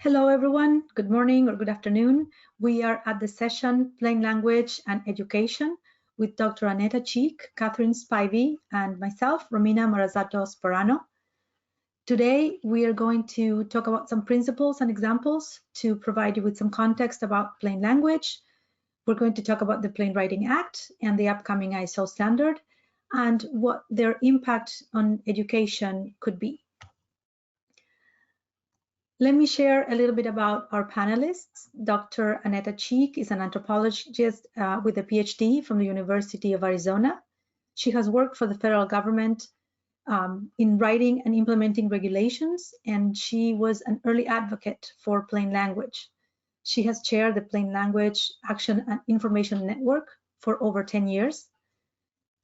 Hello, everyone. Good morning or good afternoon. We are at the session Plain Language and Education with Dr. Annetta, Katherine Spivey, and myself, Romina Morazzato Sporano. Today, we are going to talk about some principles and examples to provide you with some context about plain language. We're going to talk about the Plain Writing Act and the upcoming ISO standard and what their impact on education could be. Let me share a little bit about our panelists. Dr. Annetta is an anthropologist with a PhD from the University of Arizona. She has worked for the federal government in writing and implementing regulations, and she was an early advocate for plain language. She has chaired the Plain Language Action and Information Network for over 10 years.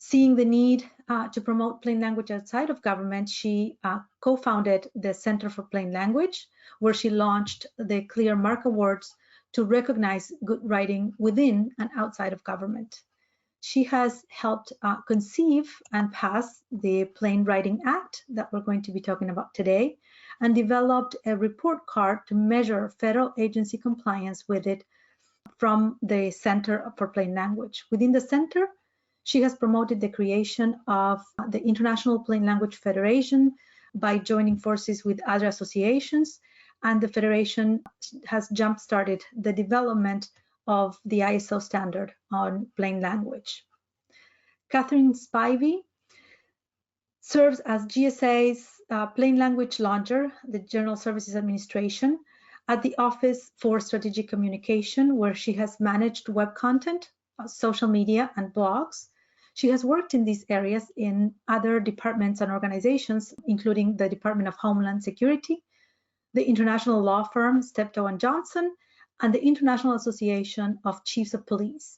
Seeing the need to promote plain language outside of government, she co-founded the Center for Plain Language, where she launched the Clear Mark Awards to recognize good writing within and outside of government. She has helped conceive and pass the Plain Writing Act that we're going to be talking about today, and developed a report card to measure federal agency compliance with it from the Center for Plain Language. Within the center, she has promoted the creation of the International Plain Language Federation by joining forces with other associations, and the Federation has jump-started the development of the ISO standard on plain language. Katherine Spivey serves as GSA's Plain Language Launcher, the General Services Administration, at the Office for Strategic Communication, where she has managed web content, social media, and blogs. She has worked in these areas in other departments and organizations, including the Department of Homeland Security, the international law firm Steptoe & Johnson, and the International Association of Chiefs of Police.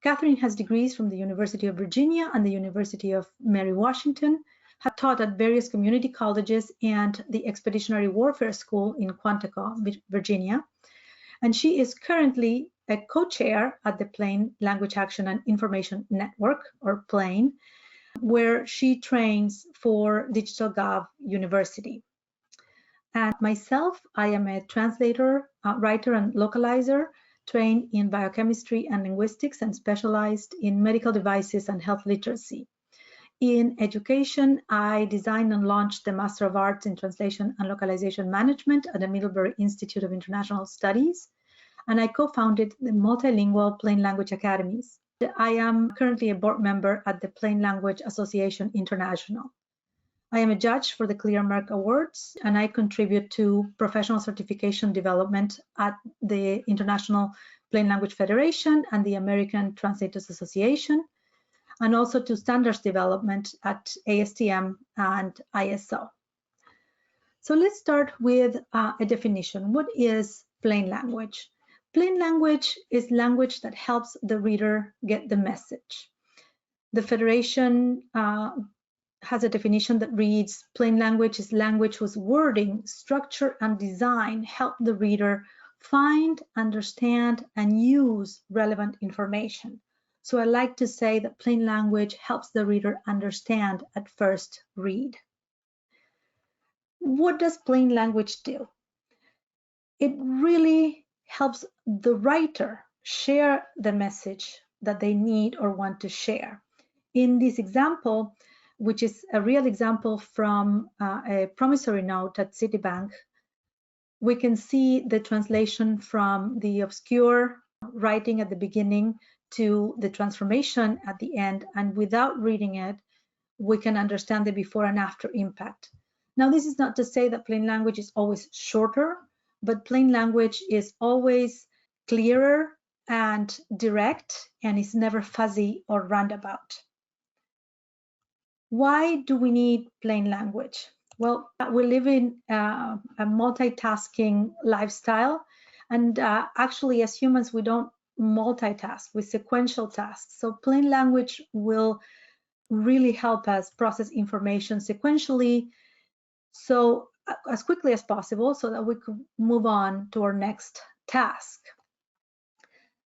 Katherine has degrees from the University of Virginia and the University of Mary Washington, has taught at various community colleges and the Expeditionary Warfare School in Quantico, Virginia, and she is currently a co-chair at the Plain Language Action and Information Network, or PLAIN, where she trains for Digital Gov University. And myself, I am a translator, writer, and localizer, trained in biochemistry and linguistics, and specialized in medical devices and health literacy. In education, I designed and launched the Master of Arts in Translation and Localization Management at the Middlebury Institute of International Studies, and I co-founded the Multilingual Plain Language Academies. I am currently a board member at the Plain Language Association International. I am a judge for the Clear Mark Awards, and I contribute to professional certification development at the International Plain Language Federation and the American Translators Association, and also to standards development at ASTM and ISO. So let's start with a definition. What is plain language? Plain language is language that helps the reader get the message. The Federation has a definition that reads, plain language is language whose wording, structure, and design help the reader find, understand, and use relevant information. So I like to say that plain language helps the reader understand at first read. What does plain language do? It really helps the writer share the message that they need or want to share. In this example, which is a real example from a promissory note at Citibank, we can see the translation from the obscure writing at the beginning to the transformation at the end, and without reading it, we can understand the before and after impact. Now, this is not to say that plain language is always shorter, but plain language is always clearer and direct, and is never fuzzy or roundabout. Why do we need plain language? Well, we live in a multitasking lifestyle, and actually as humans, we don't multitask, with sequential tasks. So plain language will really help us process information sequentially, so as quickly as possible, so that we could move on to our next task.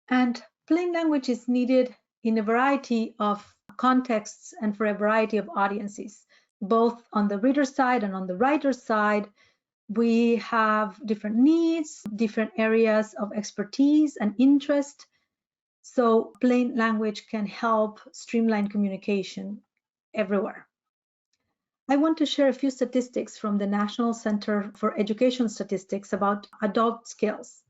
And plain language is needed in a variety of contexts and for a variety of audiences, both on the reader side and on the writer side. We have different needs, different areas of expertise and interest. So plain language can help streamline communication everywhere. I want to share a few statistics from the National Center for Education Statistics about adult skills.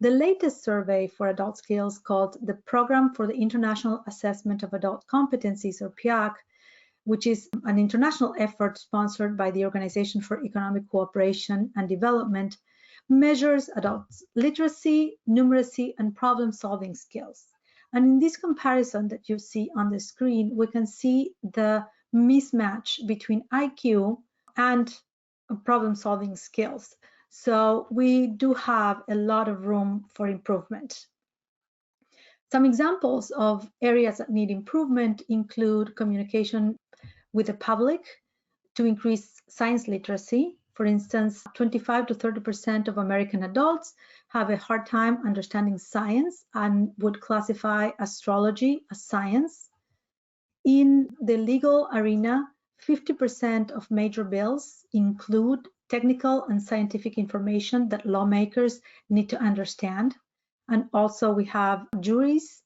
The latest survey for adult skills, called the Program for the International Assessment of Adult Competencies, or PIAC, which is an international effort sponsored by the Organization for Economic Cooperation and Development, measures adults' literacy, numeracy, and problem-solving skills. And in this comparison that you see on the screen, we can see the mismatch between IQ and problem-solving skills. So we do have a lot of room for improvement. Some examples of areas that need improvement include communication with the public to increase science literacy. For instance, 25 to 30% of American adults have a hard time understanding science and would classify astrology as science. In the legal arena, 50% of major bills include technical and scientific information that lawmakers need to understand. And also we have juries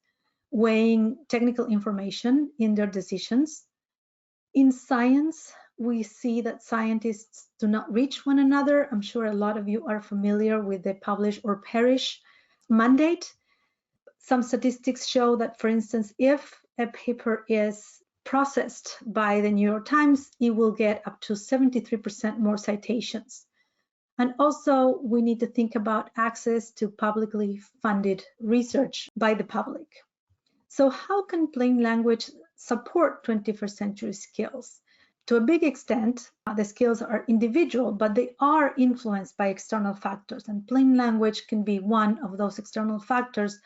weighing technical information in their decisions. In science, we see that scientists do not reach one another. I'm sure a lot of you are familiar with the publish or perish mandate. Some statistics show that, for instance, if a paper is processed by the New York Times, it will get up to 73% more citations. And also, we need to think about access to publicly funded research by the public. So how can plain language support 21st century skills? To a big extent, the skills are individual, but they are influenced by external factors, and plain language can be one of those external factors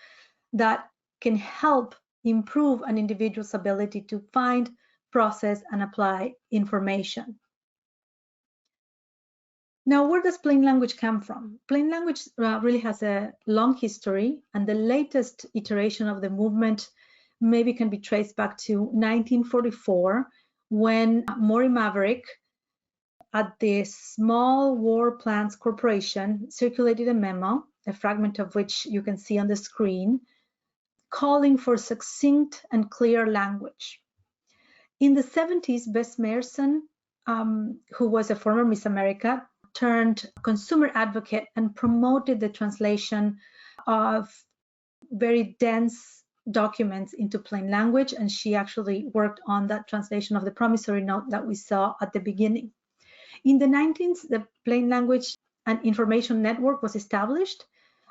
that can help improve an individual's ability to find, process, and apply information. Now, where does plain language come from? Plain language really has a long history, and the latest iteration of the movement maybe can be traced back to 1944, when Maury Maverick at the Small War Plans Corporation circulated a memo, a fragment of which you can see on the screen, calling for succinct and clear language. In the 70s, Bess Mayerson, who was a former Miss America, turned consumer advocate and promoted the translation of very dense documents into plain language, and she actually worked on that translation of the promissory note that we saw at the beginning. In the 1990s, the Plain Language and Information Network was established,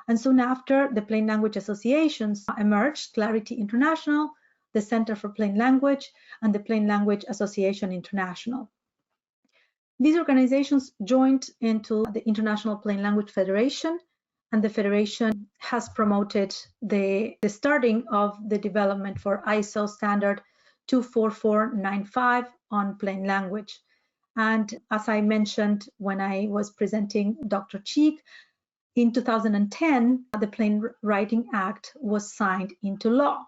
and soon after, the Plain Language Associations emerged: Clarity International, the Center for Plain Language, and the Plain Language Association International. These organizations joined into the International Plain Language Federation, and the Federation has promoted the starting of the development for ISO standard 24495 on plain language. And as I mentioned when I was presenting Dr. Cheek, in 2010, the Plain Writing Act was signed into law.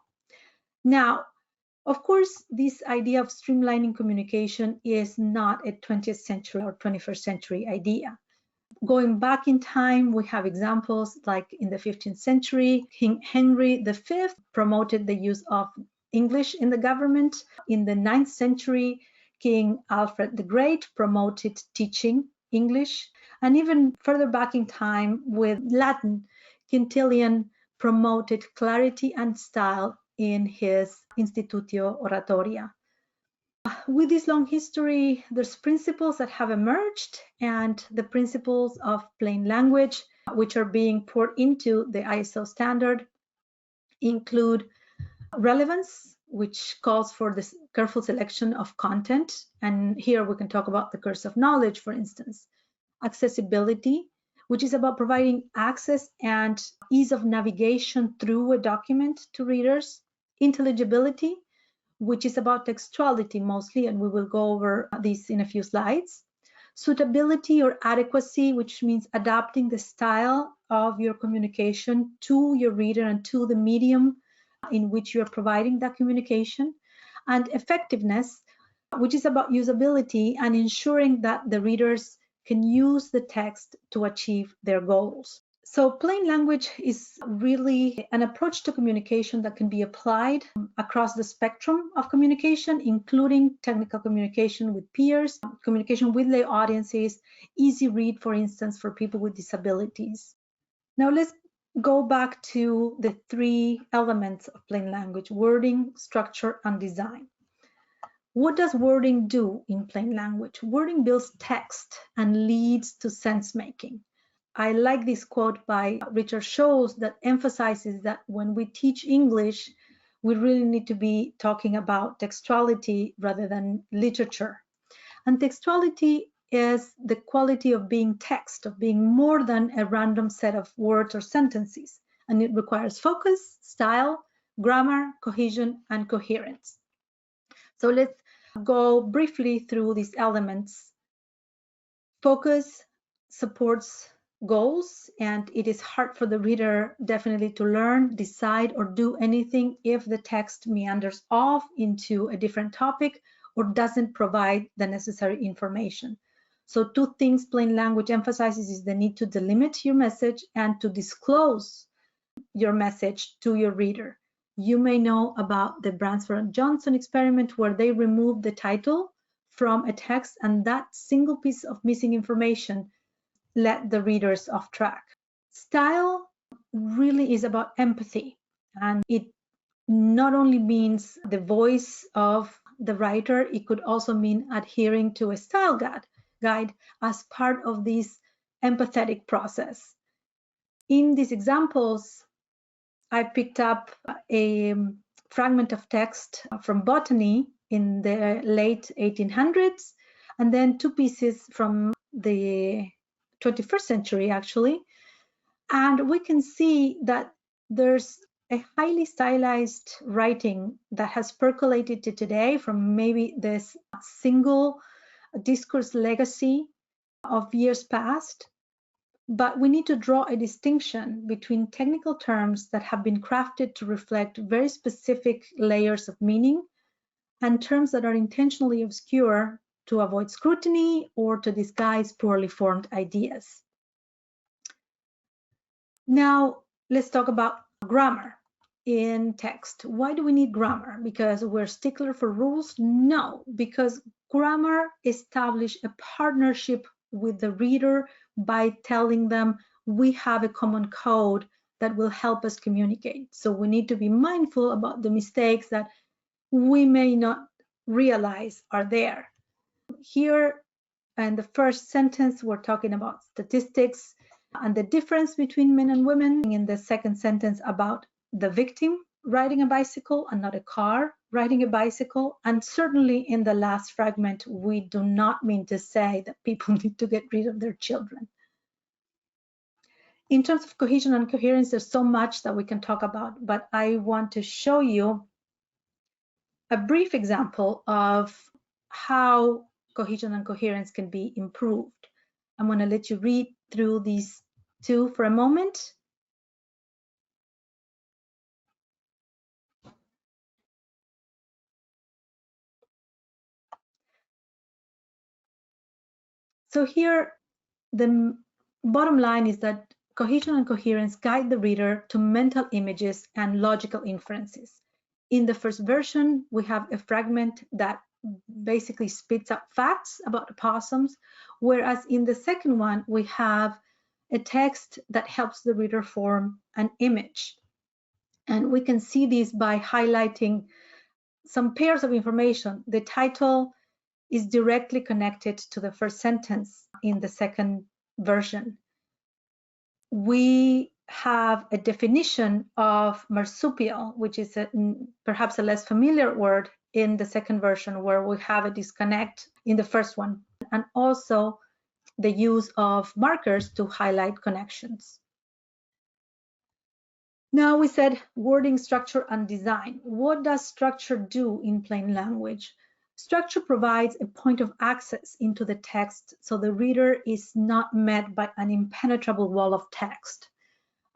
Now, of course, this idea of streamlining communication is not a 20th century or 21st century idea. Going back in time, we have examples like in the 15th century, King Henry V promoted the use of English in the government. In the 9th century, King Alfred the Great promoted teaching English. And even further back in time with Latin, Quintilian promoted clarity and style in his Institutio Oratoria. With this long history, there's principles that have emerged, and the principles of plain language, which are being poured into the ISO standard, include relevance, which calls for this careful selection of content. And here we can talk about the curse of knowledge, for instance. Accessibility, which is about providing access and ease of navigation through a document to readers. Intelligibility, which is about textuality mostly, and we will go over this in a few slides. Suitability or adequacy, which means adapting the style of your communication to your reader and to the medium in which you're providing that communication. And effectiveness, which is about usability and ensuring that the readers can use the text to achieve their goals. So plain language is really an approach to communication that can be applied across the spectrum of communication, including technical communication with peers, communication with lay audiences, easy read, for instance, for people with disabilities. Now let's go back to the three elements of plain language: wording, structure, and design. What does wording do in plain language? Wording builds text and leads to sense making. I like this quote by Richard Scholes that emphasizes that when we teach English, we really need to be talking about textuality rather than literature. And textuality is the quality of being text, of being more than a random set of words or sentences. And it requires focus, style, grammar, cohesion, and coherence. So let's go briefly through these elements. Focus supports goals, and it is hard for the reader definitely to learn, decide, or do anything if the text meanders off into a different topic or doesn't provide the necessary information. So two things plain language emphasizes is the need to delimit your message and to disclose your message to your reader. You may know about the Bransford and Johnson experiment where they removed the title from a text, and that single piece of missing information led the readers off track. Style really is about empathy, and it not only means the voice of the writer, it could also mean adhering to a style guide as part of this empathetic process. In these examples, I picked up a fragment of text from botany in the late 1800s, and then two pieces from the 21st century, actually. And we can see that there's a highly stylized writing that has percolated to today from maybe this single discourse legacy of years past. But we need to draw a distinction between technical terms that have been crafted to reflect very specific layers of meaning and terms that are intentionally obscure to avoid scrutiny or to disguise poorly formed ideas. Now, let's talk about grammar in text. Why do we need grammar? Because we're stickler for rules? No, because grammar establishes a partnership with the reader by telling them we have a common code that will help us communicate. So we need to be mindful about the mistakes that we may not realize are there. Here in the first sentence, we're talking about statistics and the difference between men and women. In the second sentence, about the victim riding a bicycle and not a car riding a bicycle. And certainly in the last fragment, we do not mean to say that people need to get rid of their children. In terms of cohesion and coherence, there's so much that we can talk about, but I want to show you a brief example of how cohesion and coherence can be improved. I'm going to let you read through these two for a moment. So here, the bottom line is that cohesion and coherence guide the reader to mental images and logical inferences. In the first version, we have a fragment that basically spits out facts about the possums, whereas in the second one, we have a text that helps the reader form an image. And we can see this by highlighting some pairs of information. The title is directly connected to the first sentence in the second version. We have a definition of marsupial, which is perhaps a less familiar word in the second version, where we have a disconnect in the first one, and also the use of markers to highlight connections. Now we said wording, structure, and design. What does structure do in plain language? Structure provides a point of access into the text so the reader is not met by an impenetrable wall of text.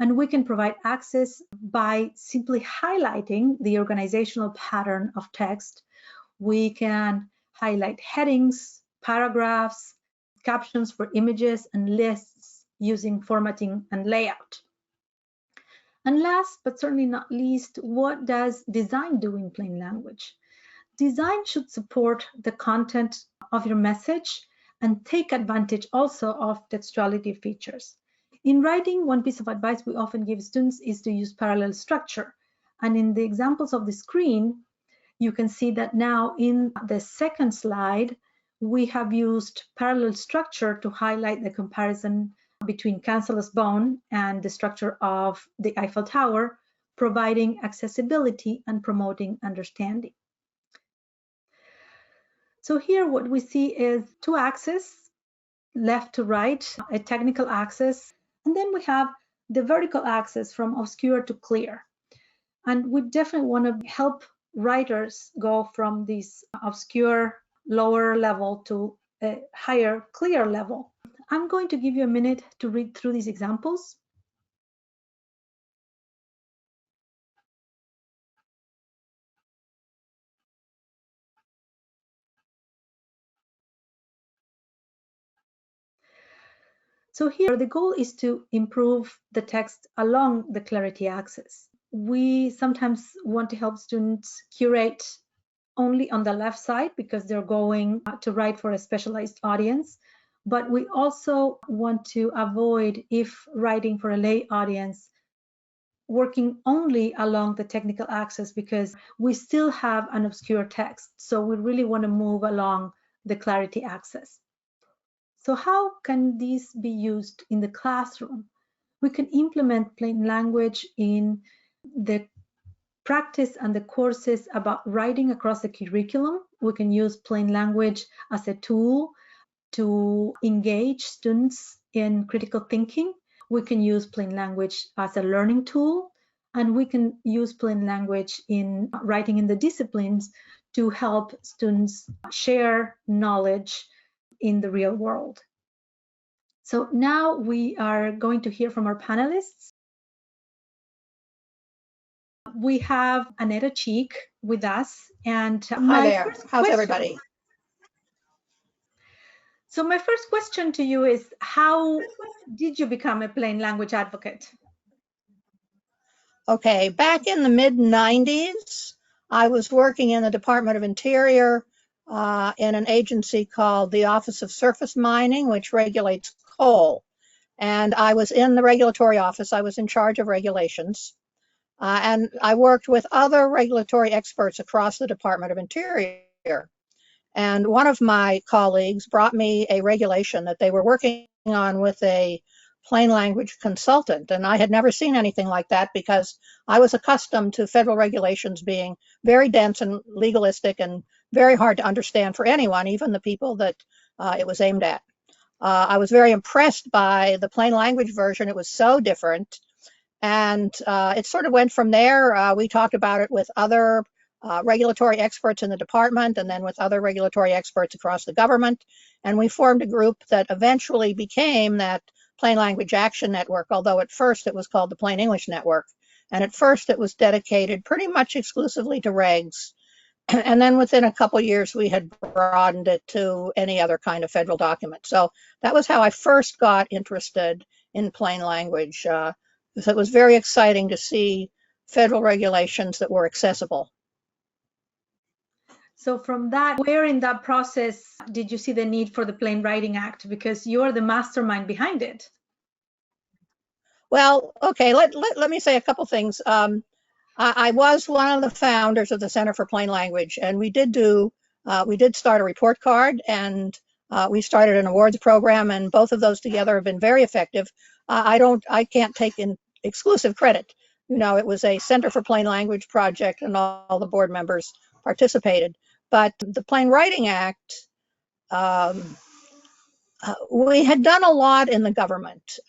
And we can provide access by simply highlighting the organizational pattern of text. We can highlight headings, paragraphs, captions for images, and lists using formatting and layout. And last, but certainly not least, what does design do in plain language? Design should support the content of your message and take advantage also of textuality features. In writing, one piece of advice we often give students is to use parallel structure. And in the examples of the screen, you can see that now in the second slide, we have used parallel structure to highlight the comparison between cancellous bone and the structure of the Eiffel Tower, providing accessibility and promoting understanding. So here what we see is two axes, left to right, a technical axis, and then we have the vertical axis from obscure to clear. And we definitely want to help writers go from this obscure lower level to a higher clear level. I'm going to give you a minute to read through these examples. So here the goal is to improve the text along the clarity axis. We sometimes want to help students curate only on the left side because they're going to write for a specialized audience. But we also want to avoid, if writing for a lay audience, working only along the technical axis because we still have an obscure text. So we really want to move along the clarity axis. So how can these be used in the classroom? We can implement plain language in the practice and the courses about writing across the curriculum. We can use plain language as a tool to engage students in critical thinking. We can use plain language as a learning tool, and we can use plain language in writing in the disciplines to help students share knowledge in the real world. So now we are going to hear from our panelists. We have Annetta Cheek with us, and hi there. How's everybody? So my first question to you is, how did you become a plain language advocate? Okay, back in the mid-90s, I was working in the Department of Interior in an agency called the Office of Surface Mining, which regulates coal. And I was in the regulatory office. I was in charge of regulations. And I worked with other regulatory experts across the Department of Interior. And one of my colleagues brought me a regulation that they were working on with a plain language consultant. And I had never seen anything like that because I was accustomed to federal regulations being very dense and legalistic and very hard to understand for anyone, even the people that it was aimed at. I was very impressed by the plain language version. It was so different. And it sort of went from there. We talked about it with other regulatory experts in the department and then with other regulatory experts across the government. And we formed a group that eventually became that Plain Language Action Network, although at first it was called the Plain English Network. And at first it was dedicated pretty much exclusively to regs. And then within a couple of years, we had broadened it to any other kind of federal document. So that was how I first got interested in plain language. So it was very exciting to see federal regulations that were accessible. So from that, where in that process did you see the need for the Plain Writing Act? Because you're the mastermind behind it. Well, okay, let me say a couple things. I was one of the founders of the Center for Plain Language, and we did start a report card, and we started an awards program, and both of those together have been very effective. I can't take in exclusive credit. You know, it was a Center for Plain Language project, and all the board members participated. But the Plain Writing Act, we had done a lot in the government.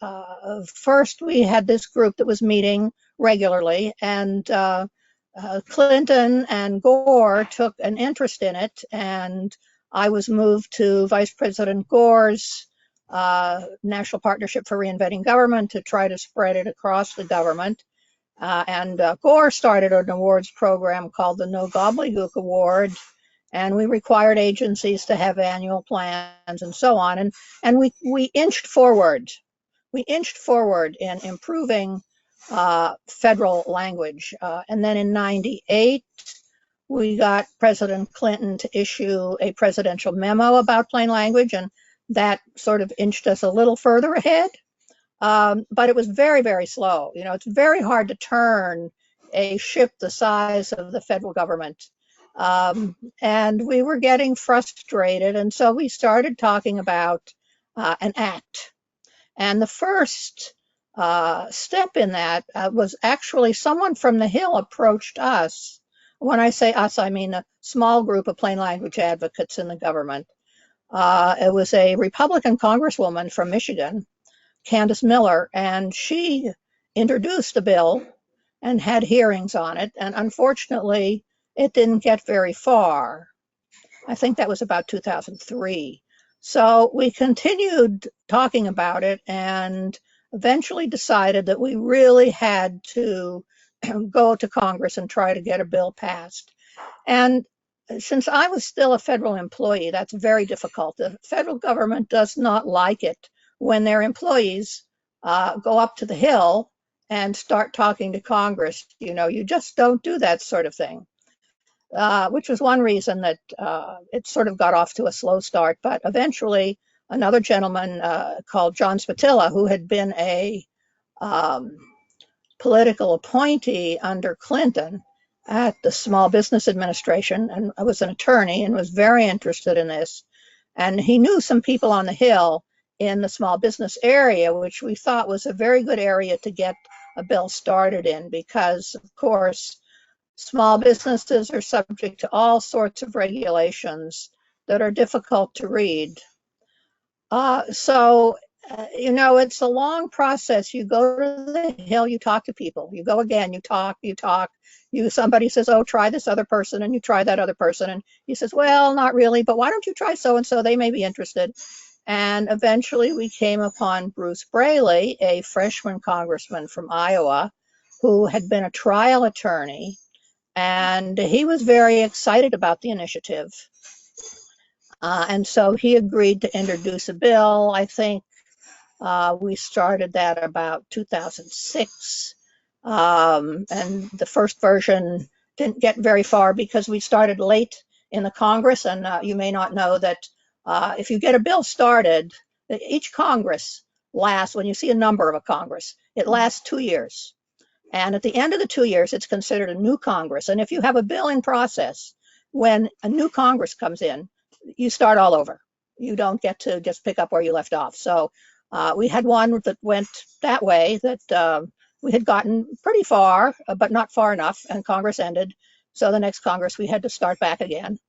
First, we had this group that was meeting regularly, and Clinton and Gore took an interest in it, and I was moved to Vice President Gore's National Partnership for Reinventing Government to try to spread it across the government. And Gore started an awards program called the No Gobbledygook Award, and we required agencies to have annual plans and so on. And we inched forward. We inched forward in improving federal language. And then in 98, we got President Clinton to issue a presidential memo about plain language, and that sort of inched us a little further ahead. But it was very, very slow. You know, it's very hard to turn a ship the size of the federal government. And we were getting frustrated, and so we started talking about an act. And the first step in that was actually someone from the Hill approached us. When I say us, I mean a small group of plain language advocates in the government. It was a Republican congresswoman from Michigan, Candace Miller, and she introduced a bill and had hearings on it. And unfortunately, it didn't get very far. I think that was about 2003. So we continued talking about it and eventually decided that we really had to go to Congress and try to get a bill passed. And since I was still a federal employee, that's very difficult. The federal government does not like it when their employees go up to the Hill and start talking to Congress. You know, you just don't do that sort of thing. Which was one reason that it sort of got off to a slow start. But eventually, another gentleman called John Spatilla, who had been a political appointee under Clinton at the Small Business Administration, and I was an attorney and was very interested in this. And he knew some people on the Hill in the small business area, which we thought was a very good area to get a bill started in, because, of course, small businesses are subject to all sorts of regulations that are difficult to read. You know, it's a long process. You go to the Hill, you talk to people. You go again, you talk. Somebody says, oh, try this other person, and you try that other person. And he says, well, not really, but why don't you try so-and-so? They may be interested. And eventually we came upon Bruce Braley, a freshman congressman from Iowa, who had been a trial attorney. And he was very excited about the initiative. And so he agreed to introduce a bill. I think we started that about 2006. And the first version didn't get very far because we started late in the Congress. And you may not know that if you get a bill started, each Congress lasts, when you see a number of a Congress, it lasts 2 years. And at the end of the 2 years, it's considered a new Congress. And if you have a bill in process, when a new Congress comes in, you start all over. You don't get to just pick up where you left off. So we had one that went that way, that we had gotten pretty far, but not far enough, and Congress ended. So the next Congress, we had to start back again.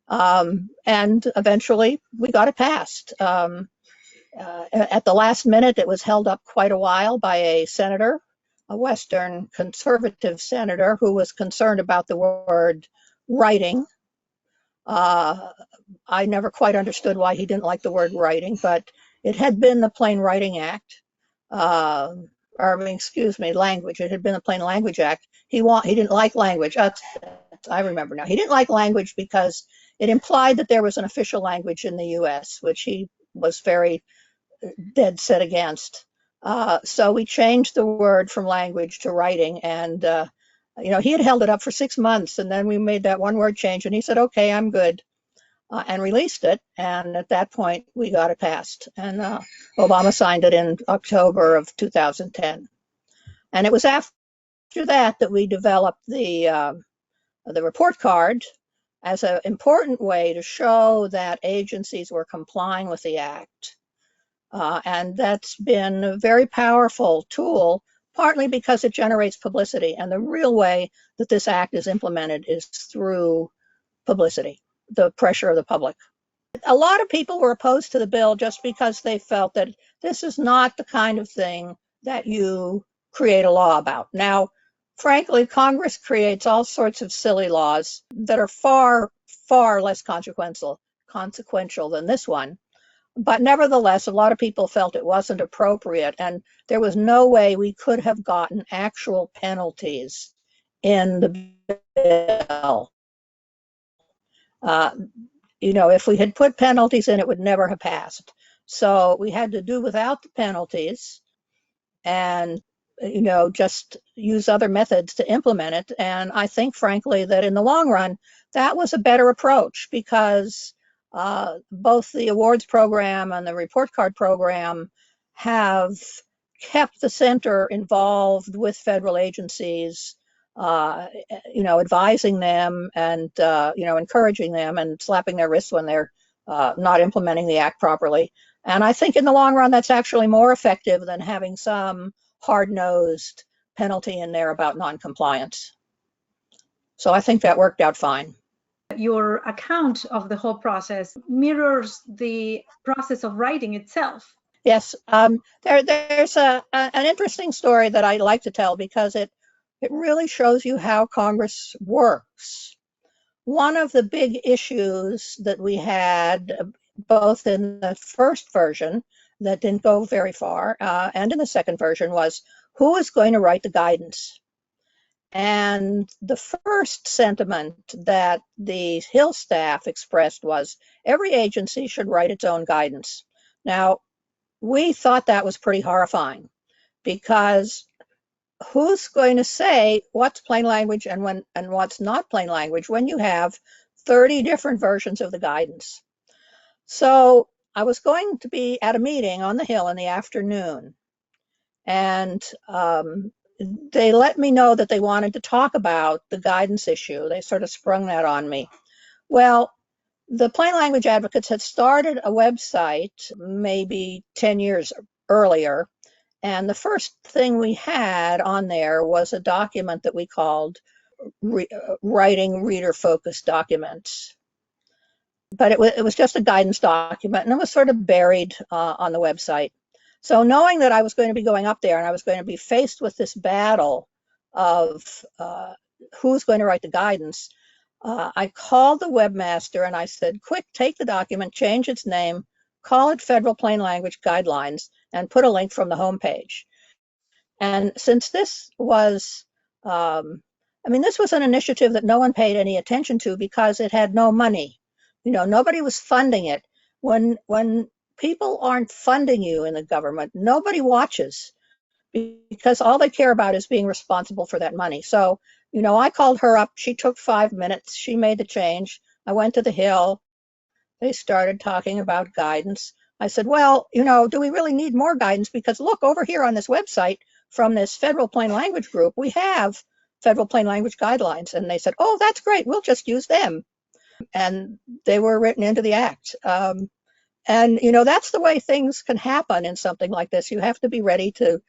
And eventually, we got it passed. At the last minute, it was held up quite a while by a senator, a Western conservative senator, who was concerned about the word writing. I never quite understood why he didn't like the word writing, but it had been the Plain Writing Act, language. It had been the Plain Language Act. He didn't like language. I remember now. He didn't like language because it implied that there was an official language in the U.S., which he was very dead set against. So we changed the word from language to writing, and he had held it up for 6 months, and then we made that one word change, and he said, okay, I'm good, and released it. And at that point, we got it passed, and Obama signed it in October of 2010. And it was after that we developed the report card as an important way to show that agencies were complying with the act. And that's been a very powerful tool, partly because it generates publicity. And the real way that this act is implemented is through publicity, the pressure of the public. A lot of people were opposed to the bill just because they felt that this is not the kind of thing that you create a law about. Now, frankly, Congress creates all sorts of silly laws that are far, far less consequential than this one. But nevertheless, a lot of people felt it wasn't appropriate, and there was no way we could have gotten actual penalties in the bill. If we had put penalties in, it would never have passed. So we had to do without the penalties and, just use other methods to implement it. And I think, frankly, that in the long run, that was a better approach because both the awards program and the report card program have kept the center involved with federal agencies, advising them and, encouraging them and slapping their wrists when they're not implementing the act properly. And I think in the long run, that's actually more effective than having some hard-nosed penalty in there about noncompliance. So I think that worked out fine. Your account of the whole process mirrors the process of writing itself. Yes, there's an interesting story that I like to tell because it really shows you how Congress works. One of the big issues that we had, both in the first version that didn't go very far, and in the second version, was who is going to write the guidance? And the first sentiment that the Hill staff expressed was every agency should write its own guidance. Now, we thought that was pretty horrifying because who's going to say what's plain language and what's not plain language when you have 30 different versions of the guidance? So I was going to be at a meeting on the Hill in the afternoon, and they let me know that they wanted to talk about the guidance issue. They sort of sprung that on me. Well, the Plain Language Advocates had started a website maybe 10 years earlier, and the first thing we had on there was a document that we called Writing Reader-Focused Documents. But it was just a guidance document, and it was sort of buried on the website. So knowing that I was going to be going up there and I was going to be faced with this battle of who's going to write the guidance, I called the webmaster and I said, quick, take the document, change its name, call it Federal Plain Language Guidelines, and put a link from the homepage. And since this was, this was an initiative that no one paid any attention to because it had no money. Nobody was funding it. When people aren't funding you in the government, nobody watches because all they care about is being responsible for that money. So, I called her up. She took 5 minutes. She made the change. I went to the Hill. They started talking about guidance. I said, well, do we really need more guidance? Because look, over here on this website from this Federal Plain Language group, we have Federal Plain Language Guidelines. And they said, oh, that's great. We'll just use them. And they were written into the act. And, that's the way things can happen in something like this. You have to be ready to,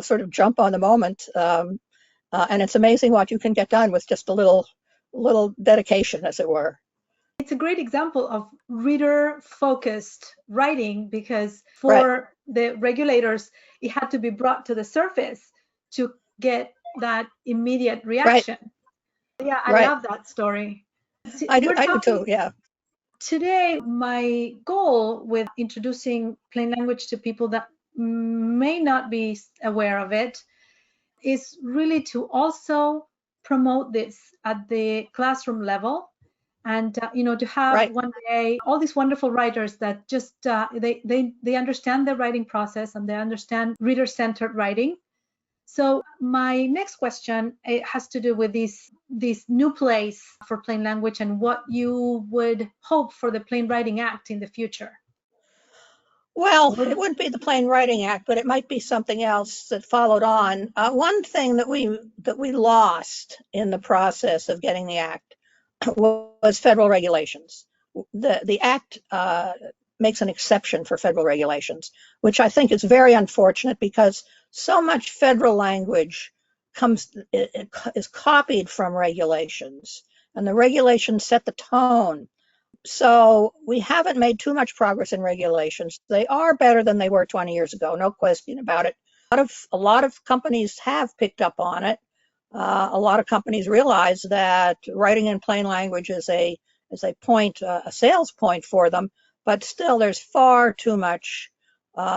sort of jump on the moment. And it's amazing what you can get done with just a little dedication, as it were. It's a great example of reader-focused writing because for the regulators, it had to be brought to the surface to get that immediate reaction. Right. Yeah, I love that story. I do too, yeah. Today, my goal with introducing plain language to people that may not be aware of it is really to also promote this at the classroom level and, to have one day all these wonderful writers that just, they understand the writing process and they understand reader-centered writing. So my next question, it has to do with this new place for plain language and what you would hope for the Plain Writing Act in the future. Well, it wouldn't be the Plain Writing Act, but it might be something else that followed on. One thing that we lost in the process of getting the act was federal regulations. The act makes an exception for federal regulations, which I think is very unfortunate because so much federal language is copied from regulations, and the regulations set the tone. So we haven't made too much progress in regulations. They are better than they were 20 years ago, no question about it. A lot of companies have picked up on it. A lot of companies realize that writing in plain language is a sales point for them, but still there's far too much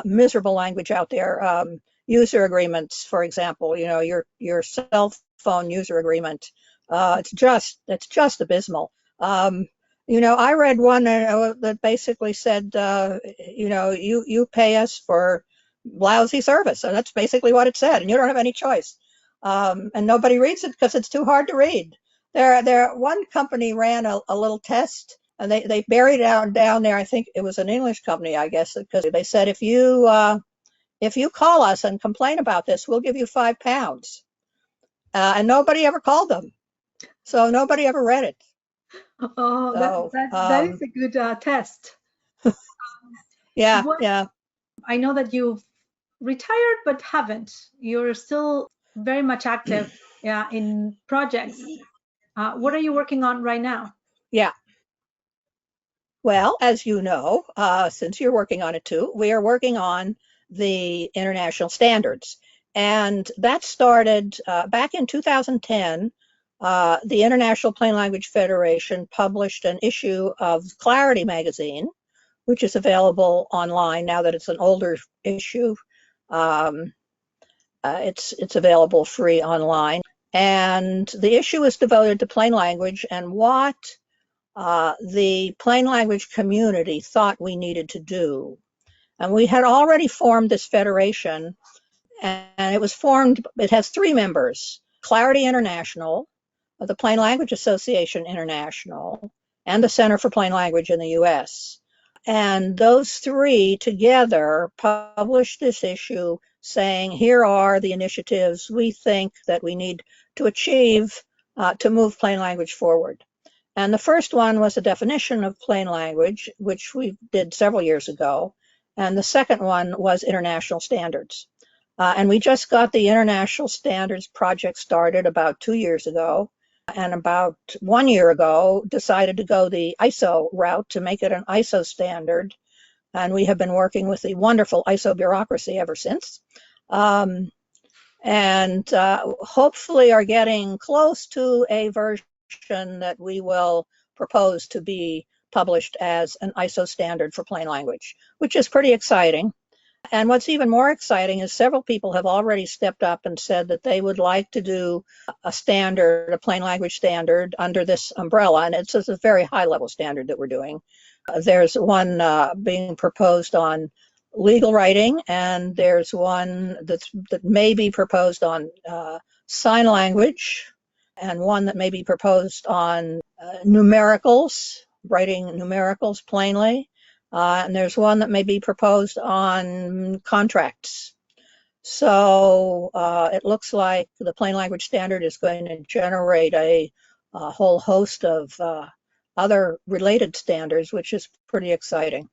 miserable language out there. User agreements, for example, your cell phone user agreement, it's just abysmal. I read one that basically said, you pay us for lousy service. So that's basically what it said, and you don't have any choice. And nobody reads it because it's too hard to read. One company ran a little test, and they buried it down there. I think it was an English company, I guess, because they said if you call us and complain about this, we'll give you £5. And nobody ever called them, so nobody ever read it. Oh, So that is a good test. yeah, yeah. I know that you've retired but haven't. You're still very much active in projects. What are you working on right now? Yeah. Well, as you know, since you're working on it too, we are working on the international standards. And that started back in 2010. The International Plain Language Federation published an issue of Clarity magazine, which is available online now that it's an older issue. It's available free online. And the issue is devoted to plain language and what the plain language community thought we needed to do. And we had already formed this federation, and it has 3 members: Clarity International, the Plain Language Association International, and the Center for Plain Language in the US. And those 3 together published this issue saying, here are the initiatives we think that we need to achieve to move plain language forward. And the first one was a definition of plain language, which we did several years ago. And the second one was international standards. And we just got the international standards project started about 2 years ago. And about 1 year ago, decided to go the ISO route to make it an ISO standard. And we have been working with the wonderful ISO bureaucracy ever since. And hopefully are getting close to a version that we will propose to be published as an ISO standard for plain language, which is pretty exciting. And what's even more exciting is several people have already stepped up and said that they would like to do a standard, a plain language standard under this umbrella. And it's a very high level standard that we're doing. There's one being proposed on legal writing, and there's one that may be proposed on sign language, and one that may be proposed on numericals, writing numericals plainly. And there's one that may be proposed on contracts. So it looks like the plain language standard is going to generate a whole host of other related standards, which is pretty exciting.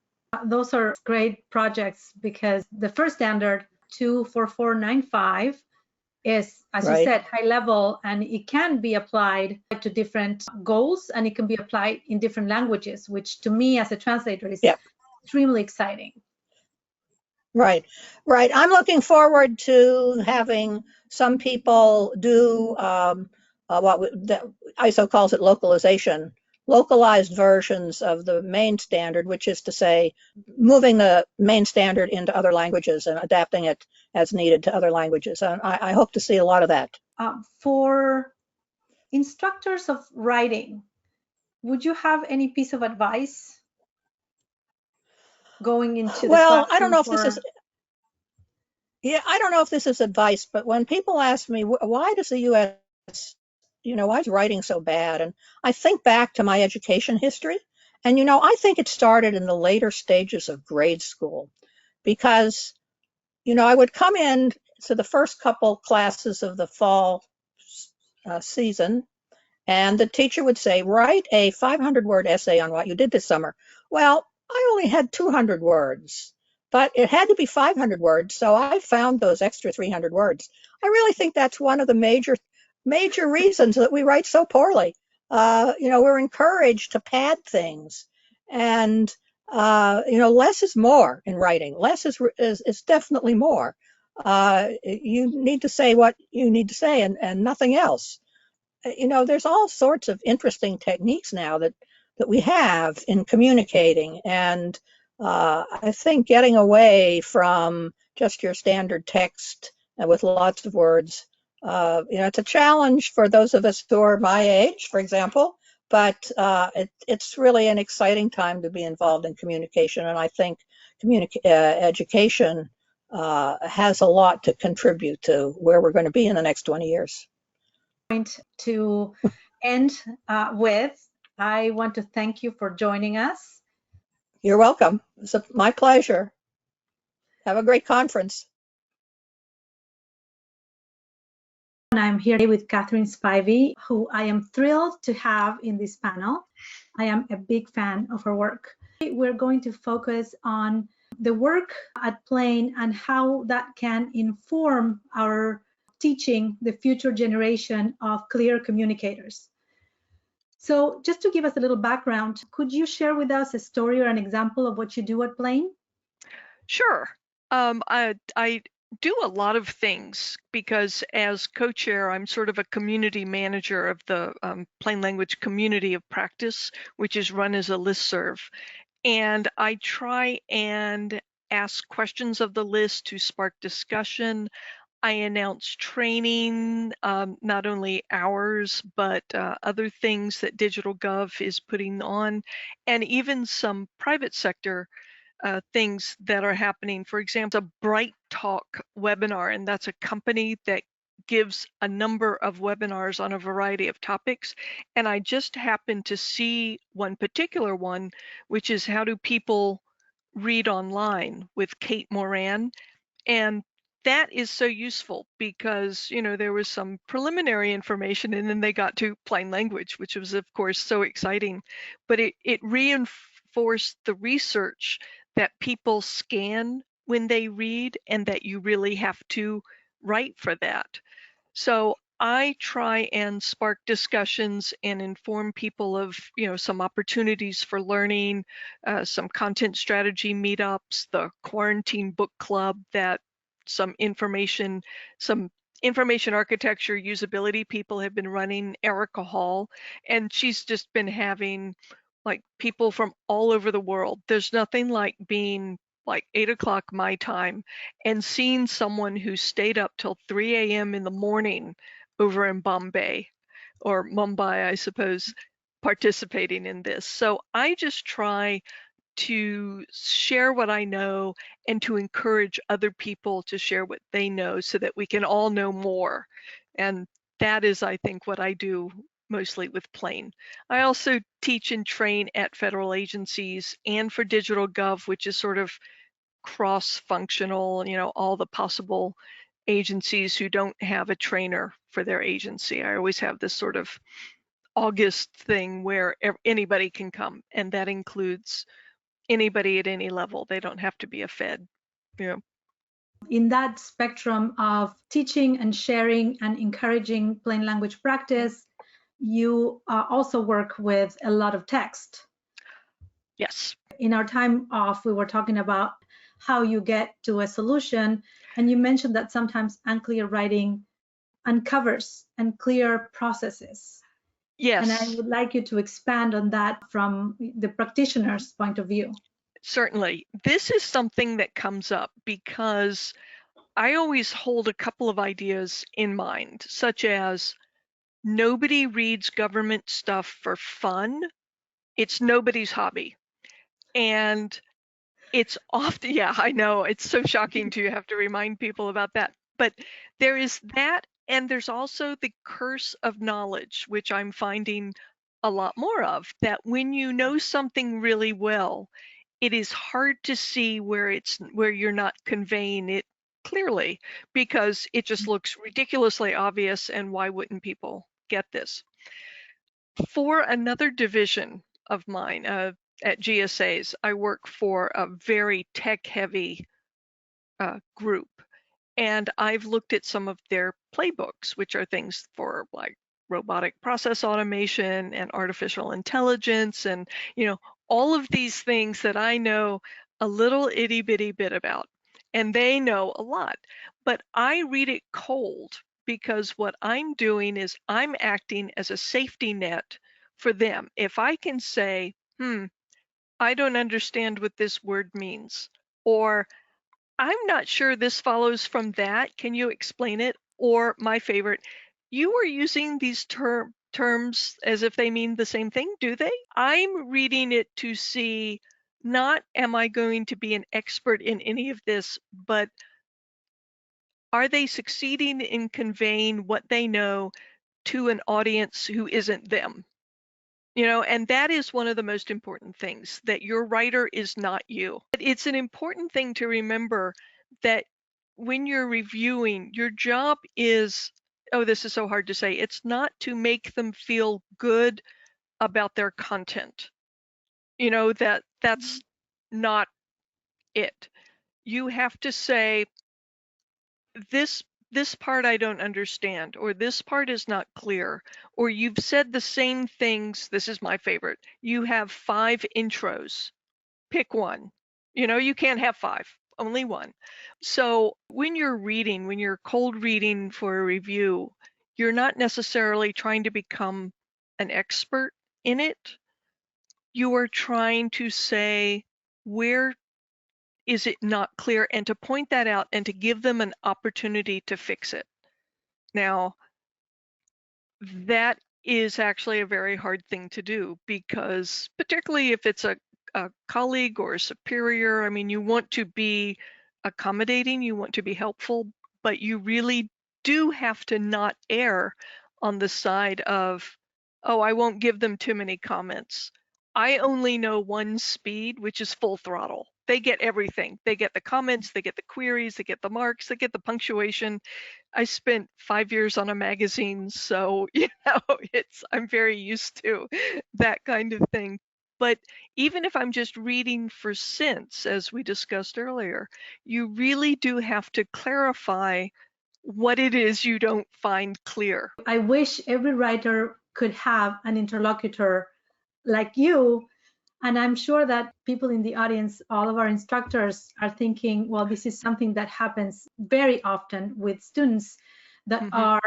Those are great projects because the first standard, 24495, is, as you said, high level, and it can be applied to different goals, and it can be applied in different languages, which to me as a translator is extremely exciting. Right. I'm looking forward to having some people do what ISO calls it localization, localized versions of the main standard, which is to say moving the main standard into other languages and adapting it as needed to other languages. And I hope to see a lot of that. For instructors of writing, would you have any piece of advice going into the classroom? I don't know if this is I don't know if this is advice, but when people ask me, why does the U.S., why is writing so bad? And I think back to my education history, and, I think it started in the later stages of grade school because, I would come in to the first couple classes of the fall season, and the teacher would say, write a 500-word essay on what you did this summer. Well, I only had 200 words. But it had to be 500 words, so I found those extra 300 words. I really think that's one of the major reasons that we write so poorly. We're encouraged to pad things, and less is more in writing. Less is definitely more. You need to say what you need to say, and nothing else. There's all sorts of interesting techniques now that we have in communicating, and I think getting away from just your standard text with lots of words, it's a challenge for those of us who are my age, for example. but it's really an exciting time to be involved in communication, and I think education has a lot to contribute to where we're going to be in the next 20 years. To end with, I want to thank you for joining us. You're welcome. It's my pleasure. Have a great conference. I'm here with Katherine Spivey, who I am thrilled to have in this panel. I am a big fan of her work. We're going to focus on the work at Plain and how that can inform our teaching the future generation of clear communicators. So just to give us a little background, could you share with us a story or an example of what you do at Plain? Sure. I do a lot of things because as co-chair, I'm sort of a community manager of the Plain Language Community of Practice, which is run as a listserv. And I try and ask questions of the list to spark discussion. I announce training, not only ours, but other things that Digital Gov is putting on, and even some private sector things that are happening. For example, a Bright Talk webinar, and that's a company that gives a number of webinars on a variety of topics. And I just happened to see one particular one, which is how do people read online with Kate Moran. And that is so useful because, you know, there was some preliminary information and then they got to plain language, which was, of course, so exciting. But it reinforced the research that people scan when they read and that you really have to write for that. So I try and spark discussions and inform people of, you know, some opportunities for learning, some content strategy meetups, the quarantine book club, that some information architecture usability people have been running, Erica Hall, and she's just been having like people from all over the world. There's nothing like being like 8 o'clock my time and seeing someone who stayed up till 3 a.m. in the morning over in Bombay or Mumbai, I suppose, participating in this. So I just try to share what I know and to encourage other people to share what they know so that we can all know more. And that is, I think, what I do mostly with Plain. I also teach and train at federal agencies and for Digital Gov, which is sort of cross-functional, you know, all the possible agencies who don't have a trainer for their agency. I always have this sort of August thing where anybody can come, and that includes anybody at any level. They don't have to be a Fed, you know. In that spectrum of teaching and sharing and encouraging plain language practice, you also work with a lot of text. Yes. In our time off, we were talking about how you get to a solution, and you mentioned that sometimes unclear writing uncovers unclear processes. Yes. And I would like you to expand on that from the practitioner's point of view. Certainly. This is something that comes up because I always hold a couple of ideas in mind, such as nobody reads government stuff for fun. It's nobody's hobby. And it's often, yeah, I know, it's so shocking to have to remind people about that. But there is that, and there's also the curse of knowledge, which I'm finding a lot more of, that when you know something really well, it is hard to see where you're not conveying it clearly because it just looks ridiculously obvious, and why wouldn't people get this? For another division of mine at GSAs, I work for a very tech-heavy group, and I've looked at some of their playbooks, which are things for like robotic process automation and artificial intelligence, and you know, all of these things that I know a little itty bitty bit about, and they know a lot, but I read it cold because what I'm doing is I'm acting as a safety net for them. If I can say, I don't understand what this word means, or I'm not sure this follows from that. Can you explain it? Or my favorite, you are using these terms as if they mean the same thing, do they? I'm reading it to see, not am I going to be an expert in any of this, but are they succeeding in conveying what they know to an audience who isn't them? And that is one of the most important things, that your writer is not you. It's an important thing to remember that when you're reviewing, your job is, oh, this is so hard to say, it's not to make them feel good about their content. That's not it. You have to say, this part I don't understand, or this part is not clear, or you've said the same things. This is my favorite. You have 5 intros. Pick one. You can't have 5, only one. So when you're reading, when you're cold reading for a review, you're not necessarily trying to become an expert in it. You are trying to say, where is it not clear, and to point that out and to give them an opportunity to fix it. Now, that is actually a very hard thing to do, because particularly if it's a colleague or a superior, I mean, you want to be accommodating, you want to be helpful, but you really do have to not err on the side of, oh, I won't give them too many comments. I only know one speed, which is full throttle. They get everything. They get the comments, they get the queries, they get the marks, they get the punctuation. I spent 5 years on a magazine, so I'm very used to that kind of thing. But even if I'm just reading for sense, as we discussed earlier, you really do have to clarify what it is you don't find clear. I wish every writer could have an interlocutor like you. And I'm sure that people in the audience, all of our instructors, are thinking, well, this is something that happens very often with students that are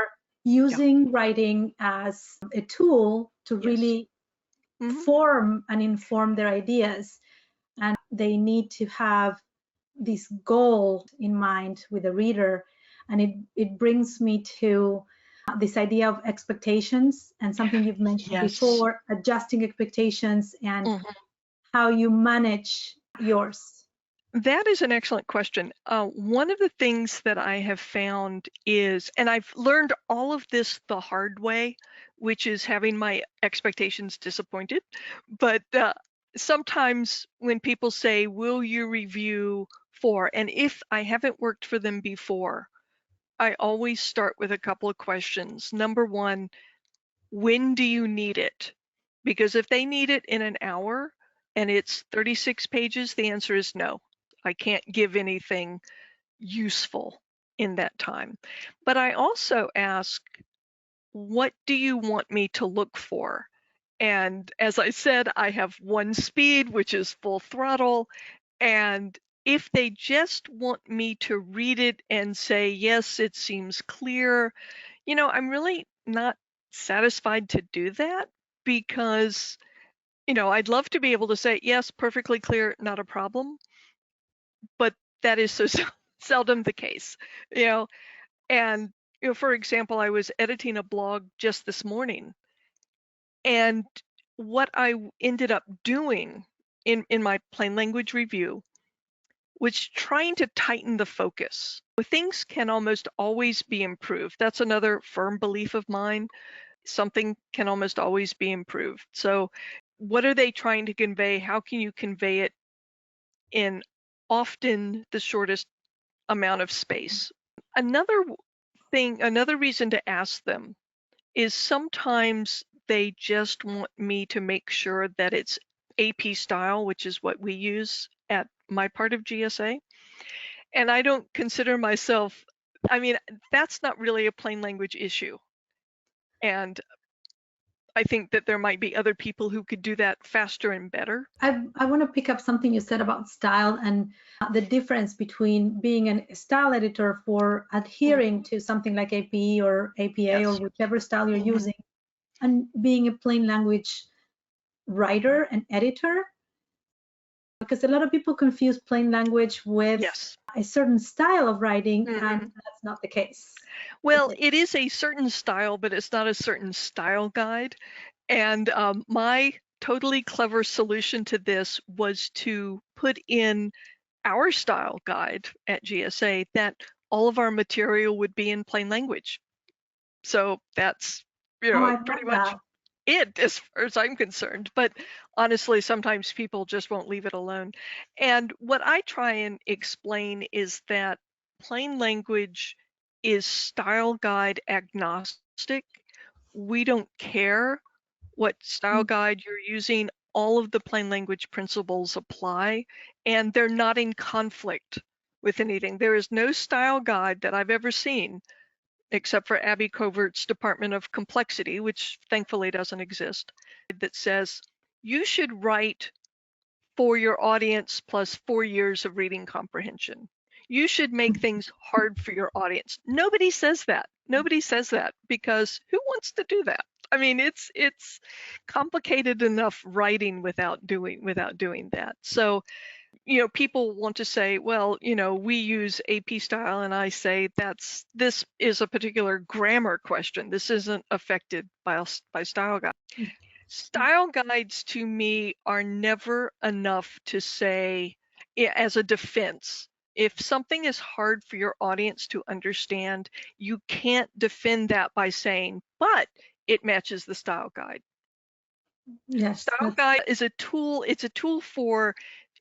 using writing as a tool to really form and inform their ideas. And they need to have this goal in mind with the reader. And it brings me to this idea of expectations, and something you've mentioned before, adjusting expectations and how you manage yours. That is an excellent question. One of the things that I have found is, and I've learned all of this the hard way, which is having my expectations disappointed. But sometimes when people say, will you review for, and if I haven't worked for them before, I always start with a couple of questions. Number one, when do you need it? Because if they need it in an hour and it's 36 pages, the answer is no. I can't give anything useful in that time. But I also ask, what do you want me to look for? And as I said, I have one speed, which is full throttle. And if they just want me to read it and say, yes, it seems clear, I'm really not satisfied to do that, because, I'd love to be able to say, yes, perfectly clear, not a problem. But that is so seldom the case, and for example, I was editing a blog just this morning, and what I ended up doing in my plain language review was trying to tighten the focus. Things can almost always be improved. That's another firm belief of mine. Something can almost always be improved. So what are they trying to convey? How can you convey it in often the shortest amount of space? Another reason to ask them is sometimes they just want me to make sure that it's AP style, which is what we use at my part of GSA. And I don't consider myself, that's not really a plain language issue. And I think that there might be other people who could do that faster and better. I want to pick up something you said about style and the difference between being a style editor for adhering to something like APE or APA or whichever style you're using, and being a plain language writer and editor. because a lot of people confuse plain language with Yes. a certain style of writing, Mhm. and that's not the case. Well, it is a certain style, but it's not a certain style guide. And my totally clever solution to this was to put in our style guide at GSA that all of our material would be in plain language. So that's, I pretty love much that. it as far as I'm concerned. But honestly, sometimes people just won't leave it alone. And what I try and explain is that plain language is style guide agnostic. We don't care what style guide you're using. All of the plain language principles apply, and they're not in conflict with anything. There is no style guide that I've ever seen, except for Abby Covert's Department of Complexity, which thankfully doesn't exist, that says you should write for your audience plus 4 years of reading comprehension. You should make things hard for your audience. Nobody says that. Nobody says that, because who wants to do that? I mean, it's complicated enough writing without doing that. So, people want to say, well, we use AP style, and I say this is a particular grammar question. This isn't affected by style guide. Style guides to me are never enough to say as a defense. If something is hard for your audience to understand, you can't defend that by saying, but it matches the style guide. Yes. Style guide is a tool. It's a tool for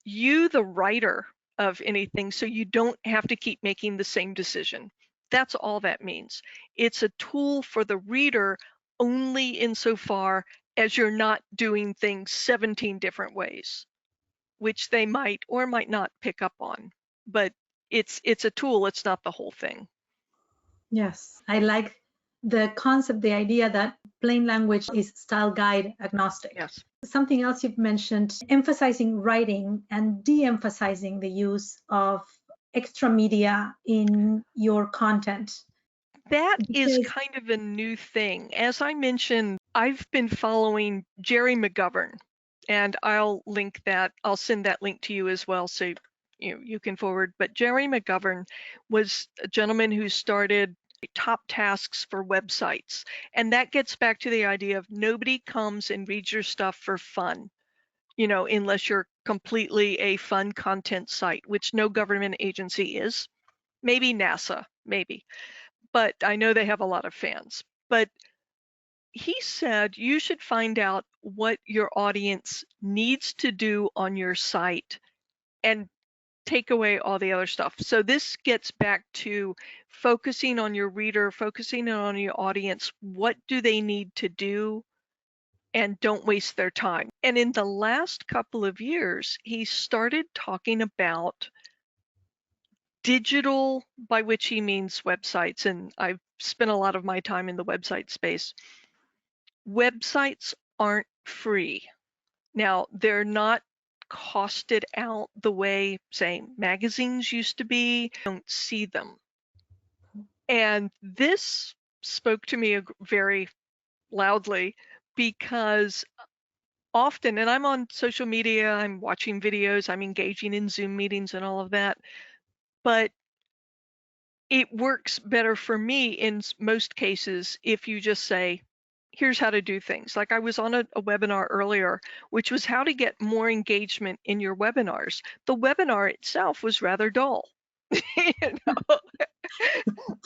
you, the writer of anything, so you don't have to keep making the same decision. That's all that means. It's a tool for the reader only insofar as you're not doing things 17 different ways, which they might or might not pick up on. But it's a tool, it's not the whole thing. Yes, I like the concept, the idea that plain language is style guide agnostic. Yes. Something else you've mentioned, emphasizing writing and de-emphasizing the use of extra media in your content. That is kind of a new thing. As I mentioned, I've been following Jerry McGovern, and I'll link that. I'll send that link to you as well, so you can forward. But Jerry McGovern was a gentleman who started top tasks for websites, and that gets back to the idea of nobody comes and reads your stuff for fun, unless you're completely a fun content site, which no government agency is. Maybe NASA, maybe. But I know they have a lot of fans. But he said you should find out what your audience needs to do on your site and take away all the other stuff. So this gets back to focusing on your reader, focusing on your audience. What do they need to do? And don't waste their time. And in the last couple of years, he started talking about digital, by which he means websites, and I've spent a lot of my time in the website space. Websites aren't free. Now, they're not costed out the way, say, magazines used to be. You don't see them. And this spoke to me very loudly, because often, and I'm on social media, I'm watching videos, I'm engaging in Zoom meetings and all of that, but it works better for me in most cases if you just say, here's how to do things. Like I was on a webinar earlier, which was how to get more engagement in your webinars. The webinar itself was rather dull.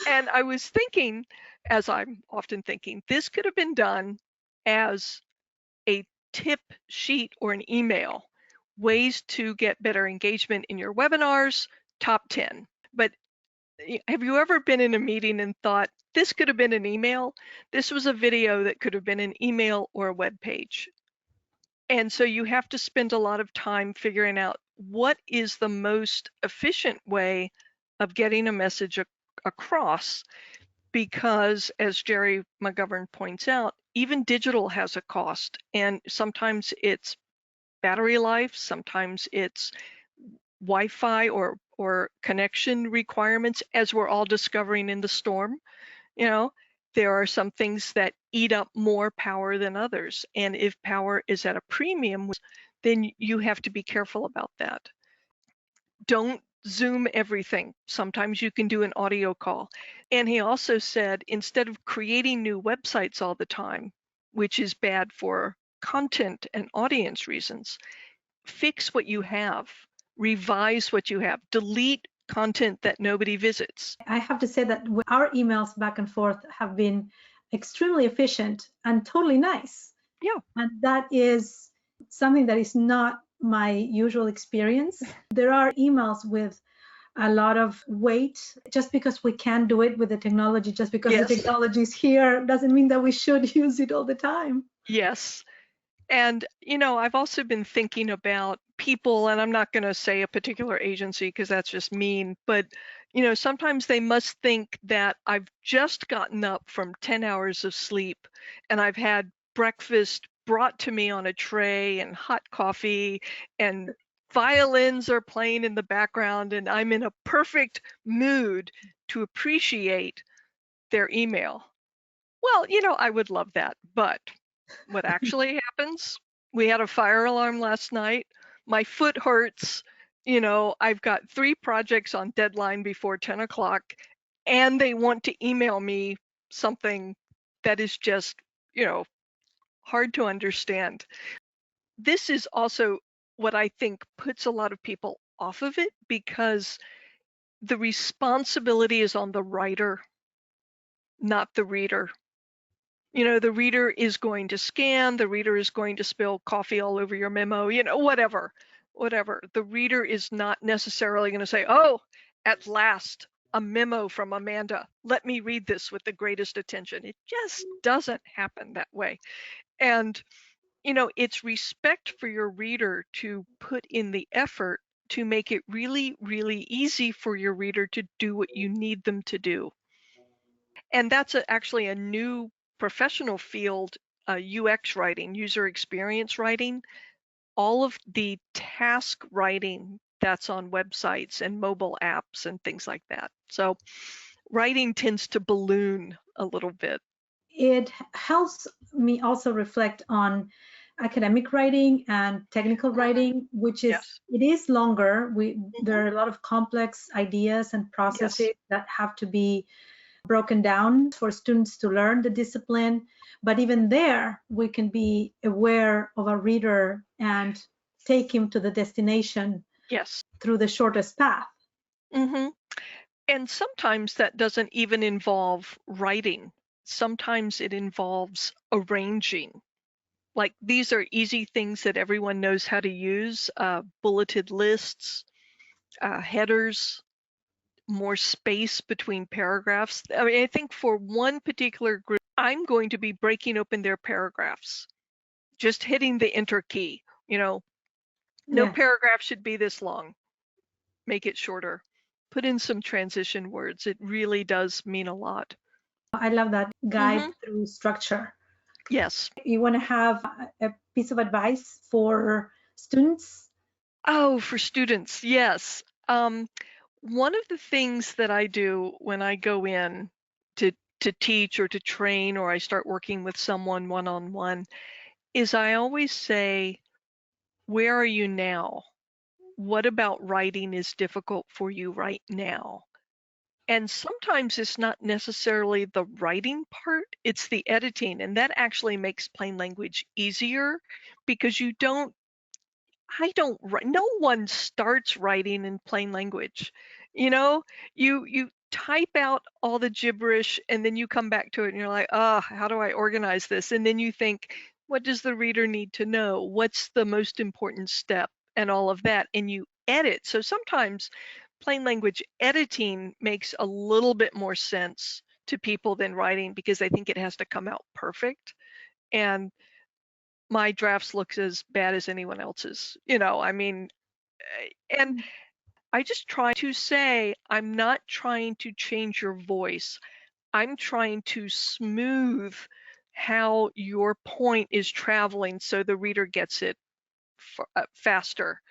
And I was thinking, as I'm often thinking, this could have been done as a tip sheet or an email. Ways to get better engagement in your webinars, top 10. But have you ever been in a meeting and thought, this could have been an email? This was a video that could have been an email or a web page. And so you have to spend a lot of time figuring out what is the most efficient way of getting a message across, because as Jerry McGovern points out, even digital has a cost, and sometimes it's battery life, sometimes it's Wi-Fi or connection requirements, as we're all discovering in the storm. There are some things that eat up more power than others, and if power is at a premium, then you have to be careful about that. Don't Zoom everything. Sometimes you can do an audio call. And he also said, instead of creating new websites all the time, which is bad for content and audience reasons, fix what you have, revise what you have, delete content that nobody visits. I have to say that our emails back and forth have been extremely efficient and totally nice. Yeah. And that is something that is not my usual experience. There are emails with a lot of weight. Just because we can do it with the technology, just because Yes. the technology is here, doesn't mean that we should use it all the time. Yes. And, I've also been thinking about people, and I'm not going to say a particular agency because that's just mean, but, sometimes they must think that I've just gotten up from 10 hours of sleep and I've had breakfast brought to me on a tray and hot coffee and violins are playing in the background and I'm in a perfect mood to appreciate their email. Well, I would love that, but what actually happens? We had a fire alarm last night. My foot hurts. I've got 3 projects on deadline before 10 o'clock, and they want to email me something that is just, hard to understand. This is also what I think puts a lot of people off of it because the responsibility is on the writer, not the reader. The reader is going to scan, the reader is going to spill coffee all over your memo, whatever. The reader is not necessarily going to say, oh, at last, a memo from Amanda. Let me read this with the greatest attention. It just doesn't happen that way. And, it's respect for your reader to put in the effort to make it really, really easy for your reader to do what you need them to do. And that's actually a new professional field, UX writing, user experience writing, all of the task writing that's on websites and mobile apps and things like that. So writing tends to balloon a little bit. It helps me also reflect on academic writing and technical writing, which is, Yes. it is longer. There are a lot of complex ideas and processes that have to be broken down for students to learn the discipline. But even there, we can be aware of a reader and take him to the destination through the shortest path. And sometimes that doesn't even involve writing. Sometimes it involves arranging. Like these are easy things that everyone knows how to use, bulleted lists, headers, more space between paragraphs. I mean, I think for one particular group, I'm going to be breaking open their paragraphs, just hitting the enter key. No paragraph should be this long. Make it shorter. Put in some transition words. It really does mean a lot. I love that guide through structure. Yes. You want to have a piece of advice for students? Oh, for students, yes. One of the things that I do when I go in to teach or to train or I start working with someone one-on-one is I always say, where are you now? What about writing is difficult for you right now? And sometimes it's not necessarily the writing part, it's the editing. And that actually makes plain language easier because no one starts writing in plain language. You type out all the gibberish and then you come back to it and you're like, how do I organize this? And then you think, what does the reader need to know? What's the most important step and all of that? And you edit. So sometimes plain language editing makes a little bit more sense to people than writing because they think it has to come out perfect. And my drafts look as bad as anyone else's, and I just try to say, I'm not trying to change your voice. I'm trying to smooth how your point is traveling so the reader gets it faster,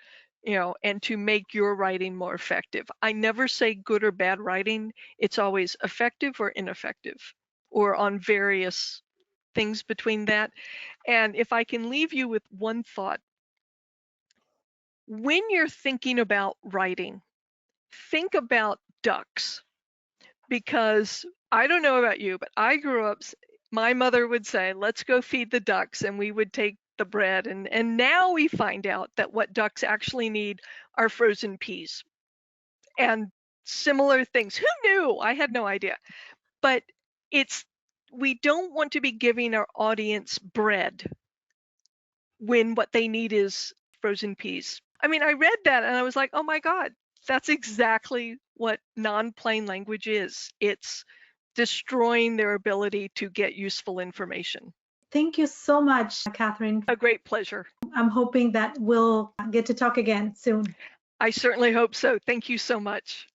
and to make your writing more effective. I never say good or bad writing. It's always effective or ineffective, or on various things between that. And if I can leave you with one thought, when you're thinking about writing, think about ducks, because I don't know about you, but I grew up, my mother would say, let's go feed the ducks, and we would take the bread, and now we find out that what ducks actually need are frozen peas and similar things. Who knew? I had no idea. But we don't want to be giving our audience bread when what they need is frozen peas. I mean, I read that and I was like, oh my God, that's exactly what non-plain language is. It's destroying their ability to get useful information. Thank you so much, Katherine. A great pleasure. I'm hoping that we'll get to talk again soon. I certainly hope so. Thank you so much.